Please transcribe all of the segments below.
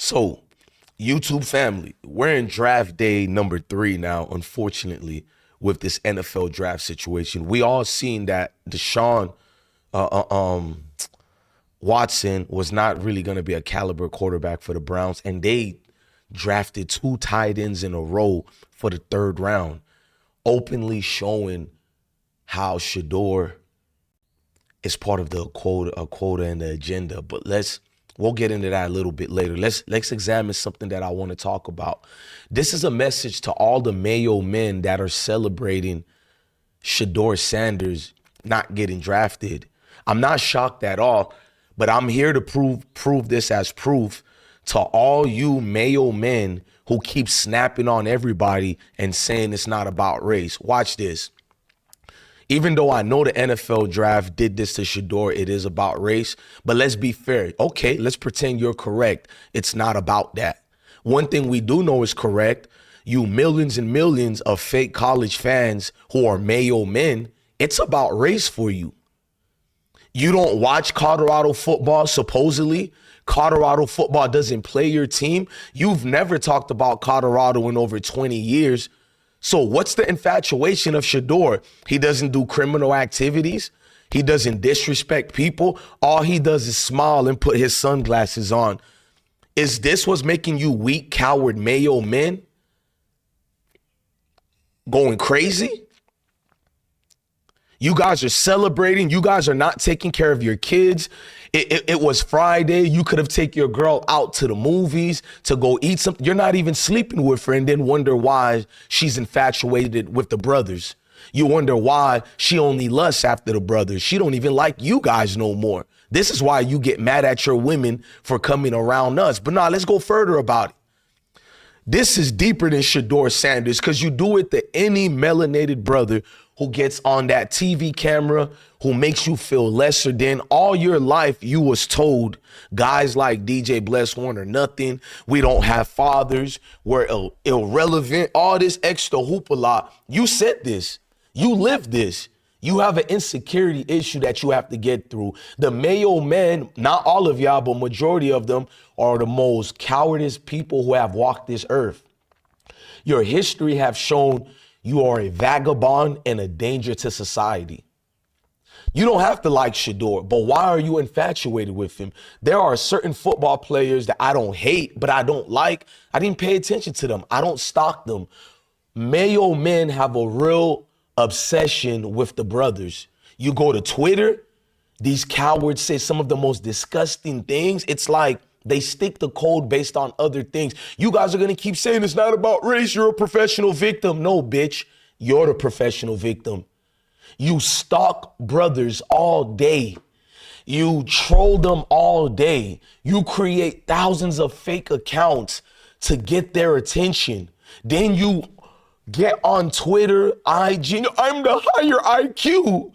So, YouTube family, we're in draft day number 3 now, unfortunately, with this NFL draft situation. We all seen that Deshaun Watson was not really going to be a caliber quarterback for the Browns, and they drafted 2 tight ends in a row for the 3rd round, openly showing how Shedeur is part of the quota and the agenda. But we'll get into that a little bit later. Let's examine something that I want to talk about. This is a message to all the MAYO men that are celebrating Shedeur Sanders not getting drafted. I'm not shocked at all, but I'm here to prove this as proof to all you MAYO men who keep snapping on everybody and saying it's not about race. Watch this. Even though I know the NFL draft did this to Shedeur, it is about race. But let's be fair. Okay, let's pretend you're correct. It's not about that. One thing we do know is correct. You millions and millions of fake college fans who are MAYO men, it's about race for you. You don't watch Colorado football, supposedly. Colorado football doesn't play your team. You've never talked about Colorado in over 20 years. So what's the infatuation of Shedeur? He doesn't do criminal activities. He doesn't disrespect people. All he does is smile and put his sunglasses on. Is this what's making you weak, coward MAYO men going crazy? You guys are celebrating. You guys are not taking care of your kids. It was Friday. You could have taken your girl out to the movies to go eat something. You're not even sleeping with her and then wonder why she's infatuated with the brothers. You wonder why she only lusts after the brothers. She don't even like you guys no more. This is why you get mad at your women for coming around us. But nah, let's go further about it. This is deeper than Shedeur Sanders because you do it to any melanated brother who gets on that TV camera, who makes you feel lesser than. All your life you was told guys like DJ Bless One are nothing. We don't have fathers. We're irrelevant. All this extra hoopla. You said this. You lived this. You have an insecurity issue that you have to get through. The MAYO men, not all of y'all, but majority of them are the most cowardice people who have walked this earth. Your history have shown you are a vagabond and a danger to society. You don't have to like Shedeur, but why are you infatuated with him? There are certain football players that I don't hate, but I don't like. I didn't pay attention to them. I don't stalk them. MAYO men have a real obsession with the brothers. You go to Twitter, these cowards say some of the most disgusting things. It's like they stick the code based on other things. You guys are going to keep saying it's not about race. You're a professional victim. No, bitch, you're the professional victim. You stalk brothers all day. You troll them all day. You create thousands of fake accounts to get their attention. Then you get on Twitter, IG. I'm the higher IQ.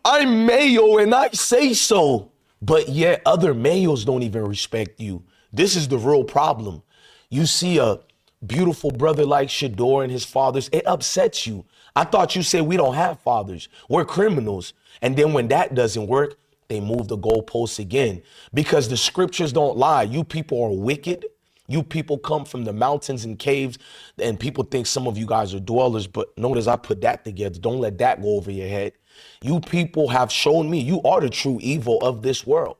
I'm MAYO and I say so. But yet other MAYOs don't even respect you. This is the real problem. You see a beautiful brother like Shedeur and his fathers, it upsets you. I thought you said we don't have fathers. We're criminals. And then when that doesn't work, they move the goalposts again because the scriptures don't lie. You people are wicked. You people come from the mountains and caves, and people think some of you guys are dwellers, but notice I put that together. Don't let that go over your head. You people have shown me you are the true evil of this world.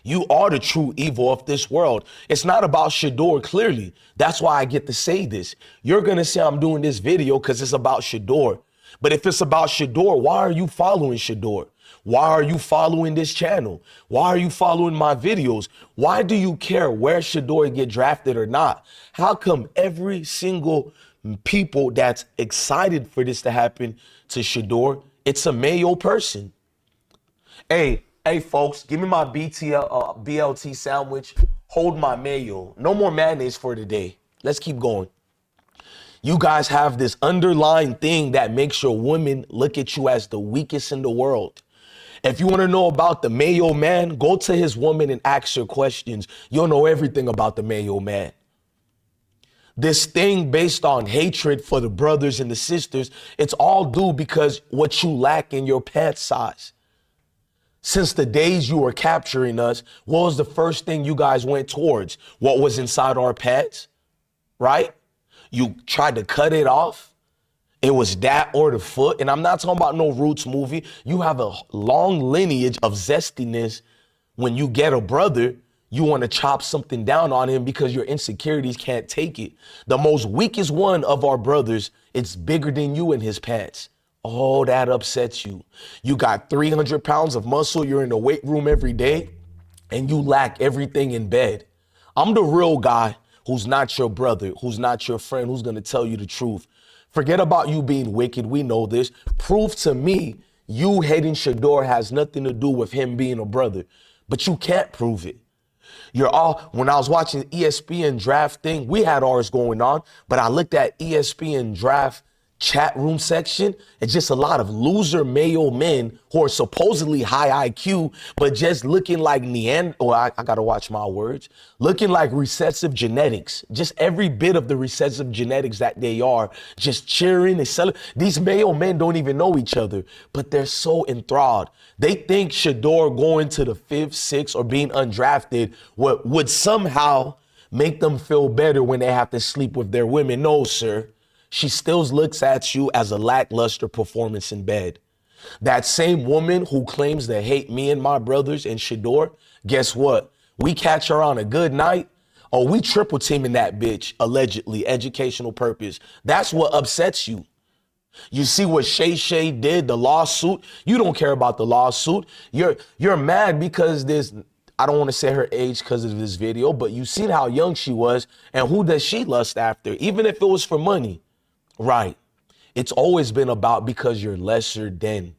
You are the true evil of this world. It's not about Shedeur, clearly. That's why I get to say this. You're going to say I'm doing this video because it's about Shedeur. But if it's about Shedeur, why are you following Shedeur? Why are you following this channel? Why are you following my videos? Why do you care where Shedeur get drafted or not? How come every single people that's excited for this to happen to Shedeur, it's a MAYO person? Hey, folks, give me my BLT sandwich. Hold my MAYO. No more mayonnaise for today. Let's keep going. You guys have this underlying thing that makes your women look at you as the weakest in the world. If you want to know about the MAYO man, go to his woman and ask her questions. You'll know everything about the MAYO man. This thing based on hatred for the brothers and the sisters, it's all due because what you lack in your pant size. Since the days you were capturing us, what was the first thing you guys went towards? What was inside our pants, right? You tried to cut it off. It was that or the foot. And I'm not talking about no Roots movie. You have a long lineage of zestiness. When you get a brother, you want to chop something down on him because your insecurities can't take it. The most weakest one of our brothers, it's bigger than you in his pants. Oh, that upsets you. You got 300 pounds of muscle. You're in the weight room every day and you lack everything in bed. I'm the real guy who's not your brother, who's not your friend, who's going to tell you the truth. Forget about you being wicked. We know this. Prove to me you hating Shedeur has nothing to do with him being a brother, but you can't prove it. When I was watching ESPN draft thing, we had ours going on, but I looked at ESPN draft chat room section, it's just a lot of loser MAYO men who are supposedly high IQ, but just looking like I gotta watch my words, looking like recessive genetics, just every bit of the recessive genetics that they are, just cheering and selling. These MAYO men don't even know each other, but they're so enthralled. They think Shedeur going to the 5th, 6th, or being undrafted would somehow make them feel better when they have to sleep with their women. No, sir. She still looks at you as a lackluster performance in bed. That same woman who claims to hate me and my brothers and Shedeur, guess what? We catch her on a good night. Oh, we triple teaming that bitch, allegedly, educational purpose. That's what upsets you. You see what Shay did, the lawsuit? You don't care about the lawsuit. You're mad because I don't want to say her age because of this video, but you seen how young she was and who does she lust after, even if it was for money. Right. It's always been about because you're lesser than.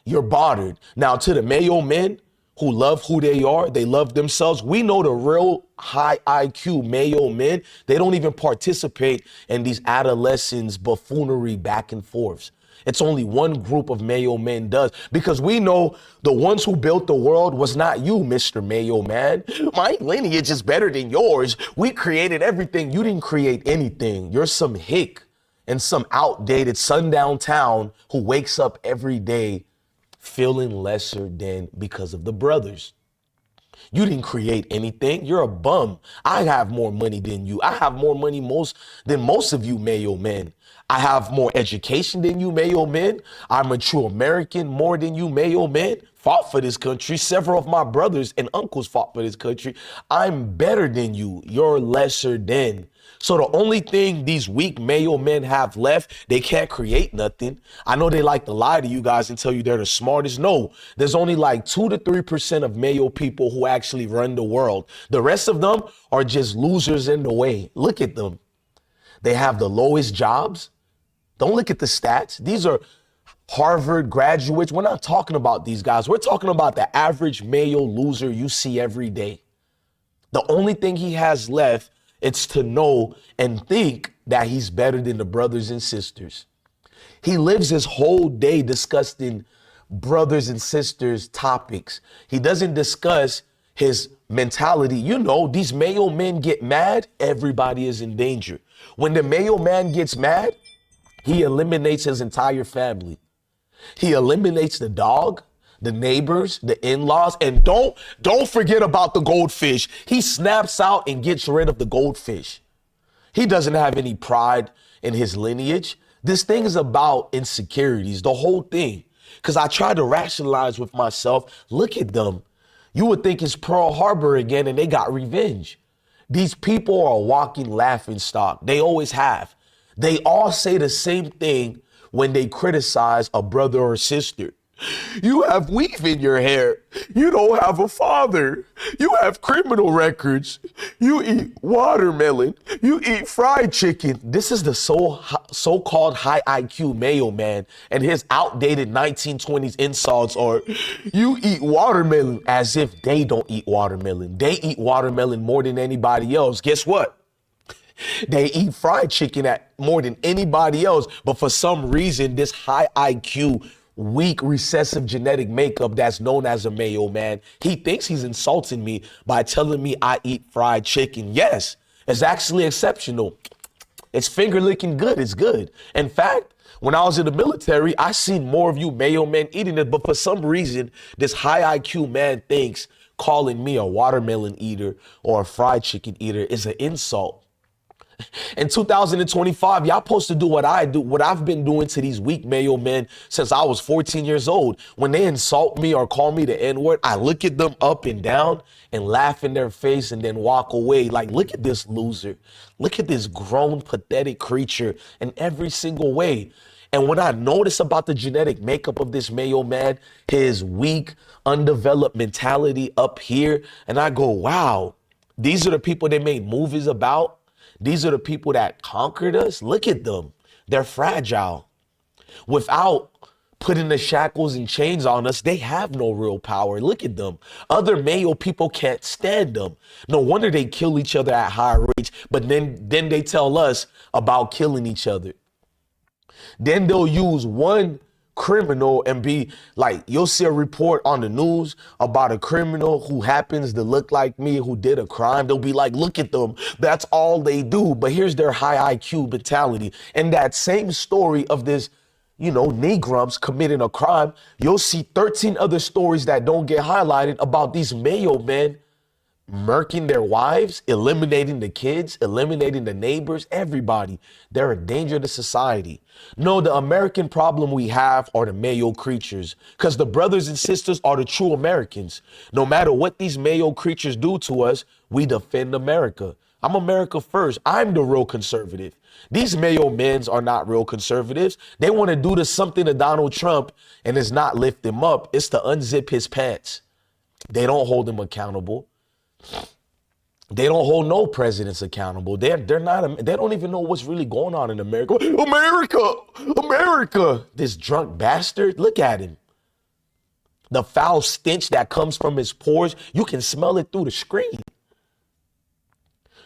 You're bothered. Now, to the MAYO men who love who they are, they love themselves. We know the real high IQ MAYO men, they don't even participate in these adolescents buffoonery back and forths. It's only one group of MAYO men does, because we know the ones who built the world was not you, Mr. MAYO man. My lineage is better than yours. We created everything. You didn't create anything. You're some hick in some outdated sundown town who wakes up every day feeling lesser than because of the brothers. You didn't create anything. You're a bum. I have more money than you. I have more money than most of you MAYO men. I have more education than you MAYO men. I'm a true American more than you MAYO men. Fought for this country. Several of my brothers and uncles fought for this country. I'm better than you. You're lesser than. So the only thing these weak MAYO men have left, they can't create nothing. I know they like to lie to you guys and tell you they're the smartest. No, there's only like 2 to 3% of MAYO people who actually run the world. The rest of them are just losers in the way. Look at them. They have the lowest jobs. Don't look at the stats. These are Harvard graduates. We're not talking about these guys. We're talking about the average MAYO loser you see every day. The only thing he has left, it's to know and think that he's better than the brothers and sisters. He lives his whole day discussing brothers and sisters topics. He doesn't discuss his mentality. You know, these MAYO men get mad, everybody is in danger. When the MAYO man gets mad, he eliminates his entire family. He eliminates the dog, the neighbors, the in-laws, and don't forget about the goldfish. He snaps out and gets rid of the goldfish. He doesn't have any pride in his lineage. This thing is about insecurities, the whole thing. Because I tried to rationalize with myself, look at them. You would think it's Pearl Harbor again and they got revenge. These people are a walking laughing stock. They always have. They all say the same thing when they criticize a brother or sister. You have weave in your hair. You don't have a father. You have criminal records. You eat watermelon. You eat fried chicken. This is the so-called high IQ MAYO man, and his outdated 1920s insults are, you eat watermelon, as if they don't eat watermelon. They eat watermelon more than anybody else. Guess what? They eat fried chicken more than anybody else. But for some reason, this high IQ, weak recessive genetic makeup that's known as a MAYO man, he thinks he's insulting me by telling me I eat fried chicken. Yes, it's actually exceptional. It's finger licking good. It's good. In fact, When I was in the military, I seen more of you Mayo men eating it, but for some reason, this high IQ man thinks calling me a watermelon eater or a fried chicken eater is an insult. In 2025, y'all supposed to do what I do, what I've been doing to these weak Mayo men since I was 14 years old. When they insult me or call me the N-word, I look at them up and down and laugh in their face and then walk away. Like, look at this loser. Look at this grown, pathetic creature in every single way. And when I notice about the genetic makeup of this Mayo man, his weak, undeveloped mentality up here, and I go, wow, these are the people they made movies about. These are the people that conquered us. Look at them. They're fragile. Without putting the shackles and chains on us, they have no real power. Look at them. Other Mayo people can't stand them. No wonder they kill each other at high rates, but then they tell us about killing each other. Then they'll use one criminal and be like, you'll see a report on the news about a criminal who happens to look like me, who did a crime. They'll be like, look at them. That's all they do. But here's their high IQ mentality. And that same story of this, Negrums committing a crime, you'll see 13 other stories that don't get highlighted about these Mayo men murking their wives, eliminating the kids, eliminating the neighbors, everybody. They're a danger to society. No, the American problem we have are the Mayo creatures, because the brothers and sisters are the true Americans. No matter what these Mayo creatures do to us, we defend America. I'm America first. I'm the real conservative. These Mayo men are not real conservatives. They want to do something to Donald Trump, and it's not lift him up. It's to unzip his pants. They don't hold him accountable. They don't hold no presidents accountable. They don't even know what's really going on in America. America. This drunk bastard, look at him. The foul stench that comes from his pores, you can smell it through the screen.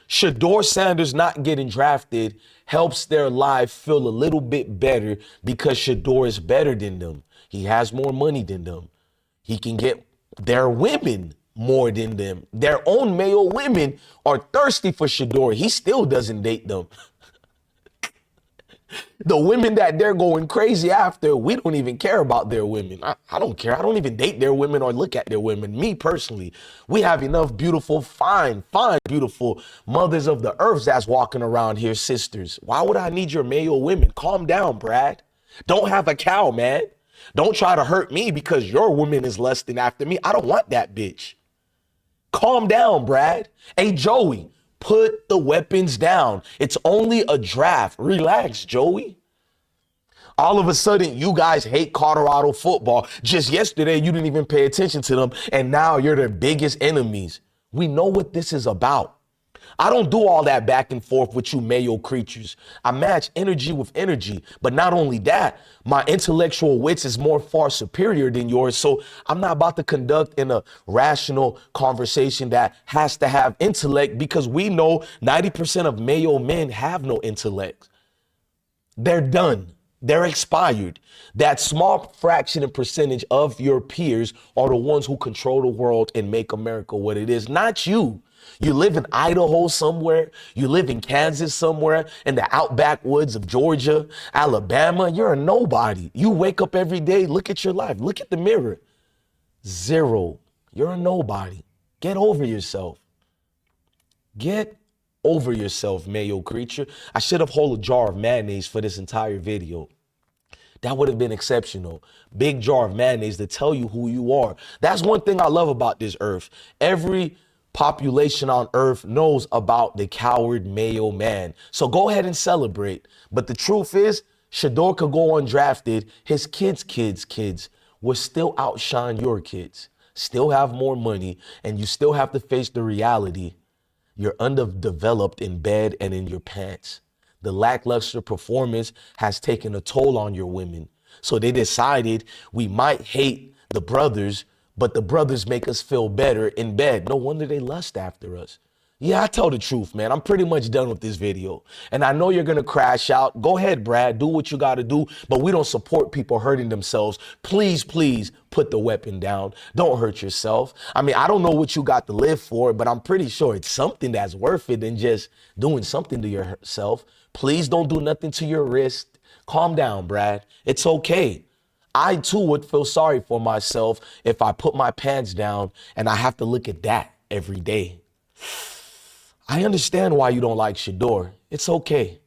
Shedeur Sanders not getting drafted helps their life feel a little bit better because Shedeur is better than them. He has more money than them. He can get their women more than them. Their own Mayo women are thirsty for Shedeur. He still doesn't date them. The women that they're going crazy after, we don't even care about their women. I don't care. I don't even date their women or look at their women. Me personally, we have enough beautiful, fine, beautiful mothers of the earth that's walking around here, sisters. Why would I need your Mayo women? Calm down, Brad. Don't have a cow, man. Don't try to hurt me because your woman is lusting after me. I don't want that bitch. Calm down, Brad. Hey, Joey, put the weapons down. It's only a draft. Relax, Joey. All of a sudden, you guys hate Colorado football. Just yesterday, you didn't even pay attention to them, and now you're their biggest enemies. We know what this is about. I don't do all that back and forth with you Mayo creatures. I match energy with energy. But not only that, my intellectual wits is far superior than yours. So I'm not about to conduct in a rational conversation that has to have intellect, because we know 90% of Mayo men have no intellect. They're done. They're expired. That small fraction and percentage of your peers are the ones who control the world and make America what it is, not you. You live in Idaho somewhere. You live in Kansas somewhere, in the outback woods of Georgia, Alabama. You're a nobody. You wake up every day, look at your life, look at the mirror. Zero. You're a nobody. Get over yourself. Get over yourself, Mayo creature. I should have held a jar of mayonnaise for this entire video. That would have been exceptional. Big jar of mayonnaise to tell you who you are. That's one thing I love about this earth. Every population on earth knows about the coward Mayo man. So go ahead and celebrate. But the truth is, Shedeur could go undrafted. His kids will still outshine your kids, still have more money, and you still have to face the reality. You're underdeveloped in bed and in your pants. The lackluster performance has taken a toll on your women. So they decided we might hate the brothers, but the brothers make us feel better in bed. No wonder they lust after us. Yeah, I tell the truth, man. I'm pretty much done with this video. And I know you're going to crash out. Go ahead, Brad. Do what you got to do. But we don't support people hurting themselves. Please, please put the weapon down. Don't hurt yourself. I mean, I don't know what you got to live for, but I'm pretty sure it's something that's worth it than just doing something to yourself. Please don't do nothing to your wrist. Calm down, Brad. It's okay. I too would feel sorry for myself if I put my pants down and I have to look at that every day. I understand why you don't like Shedeur. It's okay.